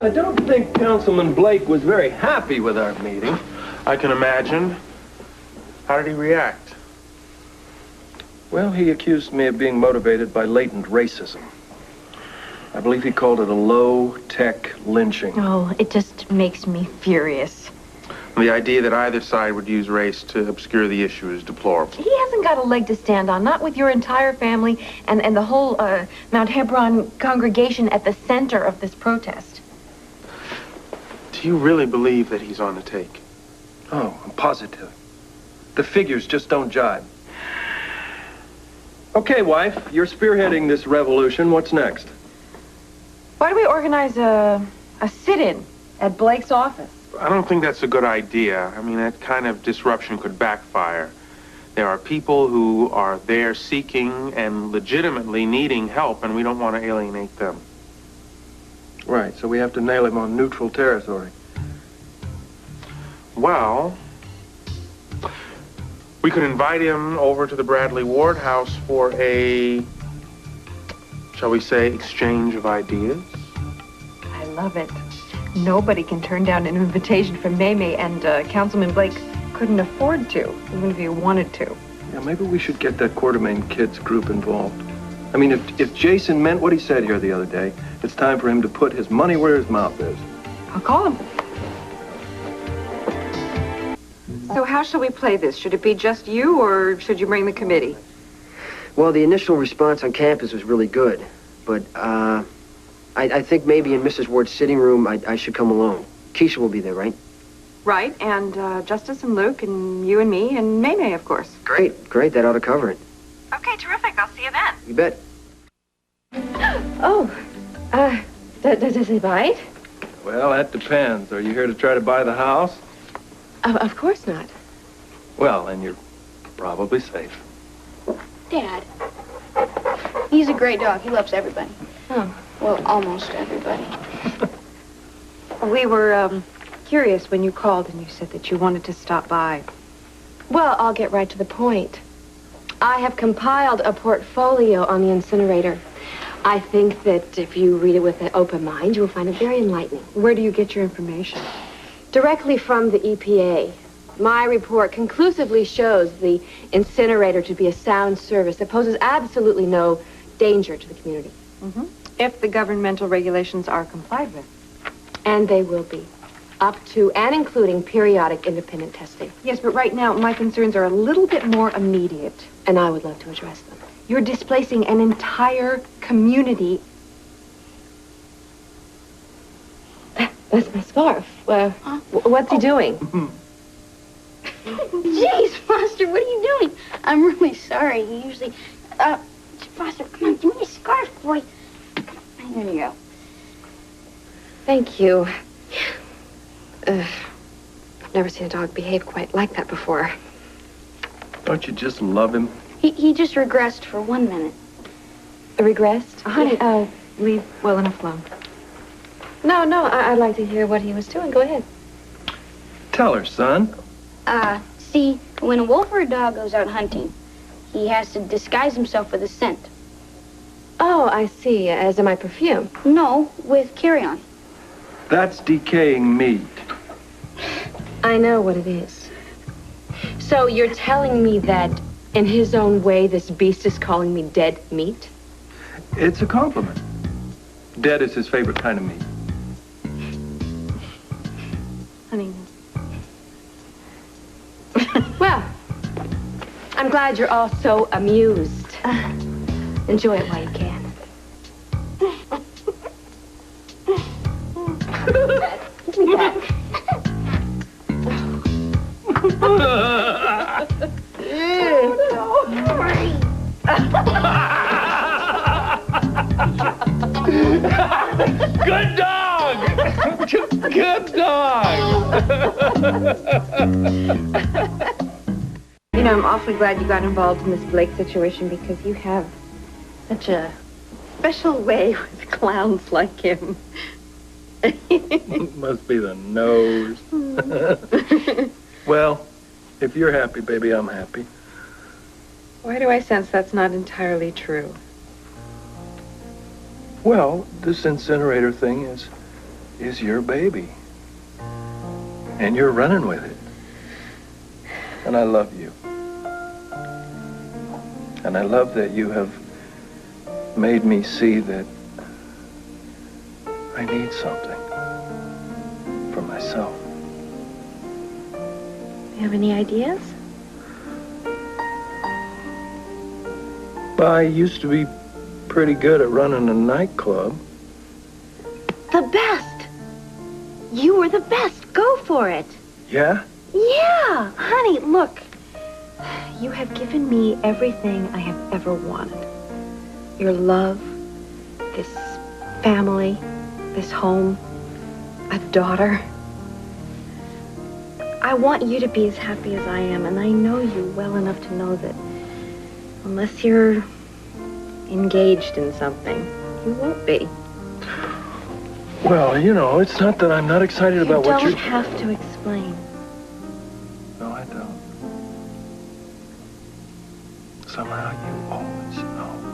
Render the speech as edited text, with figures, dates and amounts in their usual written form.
I don't think Councilman Blake was very happy with our meeting. I can imagine. How did he react? Well, he accused me of being motivated by latent racism. I believe he called it a low-tech lynching. Oh, it just makes me furious. The idea that either side would use race to obscure the issue is deplorable. He hasn't got a leg to stand on, not with your entire family and the whole Mount Hebron congregation at the center of this protest. Do you really believe that he's on the take? Oh, I'm positive. The figures just don't jibe. Okay, wife, you're spearheading this revolution. What's next? Why do we organize a sit-in at Blake's office? I don't think that's a good idea. I mean, that kind of disruption could backfire. There are people who are there seeking and legitimately needing help, and we don't want to alienate them. Right, so we have to nail him on neutral territory. Well, we could invite him over to the Bradley Ward house for a, shall we say, exchange of ideas. I love it. Nobody can turn down an invitation from May, and Councilman Blake couldn't afford to, even if he wanted to. Yeah, maybe we should get that Quartermain Kids group involved. I mean, if Jason meant what he said here the other day, it's time for him to put his money where his mouth is. I'll call him. So how shall we play this? Should it be just you, or should you bring the committee? Well, the initial response on campus was really good, but I think maybe in Mrs. Ward's sitting room, I should come alone. Keisha will be there, right? Right, and Justice and Luke, and you and me, and May, of course. Great, that ought to cover it. Okay, terrific. I'll see you then. You bet. Oh, does he bite? Well, that depends. Are you here to try to buy the house? Of course not. Well, then you're probably safe. Dad, he's a great dog. He loves everybody. Oh. Well, almost everybody. We were curious when you called and you said that you wanted to stop by. Well, I'll get right to the point. I have compiled a portfolio on the incinerator. I think that if you read it with an open mind, you will find it very enlightening. Where do you get your information? Directly from the EPA. My report conclusively shows the incinerator to be a sound service that poses absolutely no danger to the community. Mm-hmm. If the governmental regulations are complied with. And they will be. Up to and including periodic independent testing. Yes, but right now, my concerns are a little bit more immediate. And I would love to address them. You're displacing an entire community. That's my scarf. What's he doing? Jeez, Foster, what are you doing? I'm really sorry. He usually... Foster, come on, give me a scarf, boy. There you go. Thank you. I've never seen a dog behave quite like that before. Don't you just love him? He just regressed for 1 minute. Regressed? Honey, leave well enough alone. No, I'd like to hear what he was doing. Go ahead. Tell her, son. See, when a wolf or a dog goes out hunting, he has to disguise himself with a scent. Oh, I see. As in my perfume. No, with carry-on. That's decaying meat. I know what it is. So you're telling me that, in his own way, this beast is calling me dead meat? It's a compliment. Dead is his favorite kind of meat. Honey. Well, I'm glad you're all so amused. Enjoy it while you can. Give me that. Good dog! Good dog! You know, I'm awfully glad you got involved in this Blake situation because you have such a special way with clowns like him. Must be the nose. Well, if you're happy, baby, I'm happy. Why do I sense that's not entirely true? Well, this incinerator thing is is your baby. And you're running with it. And I love you. And I love that you have made me see that I need something for myself. You have any ideas? I used to be pretty good at running a nightclub. The best. You were the best. Go for it. Yeah? Yeah. Honey, look. You have given me everything I have ever wanted. Your love, this family, this home, a daughter. I want you to be as happy as I am, and I know you well enough to know that unless you're engaged in something, you won't be. Well, you know, it's not that I'm not excited about what you're... You don't have to explain. No, I don't. Somehow you always know.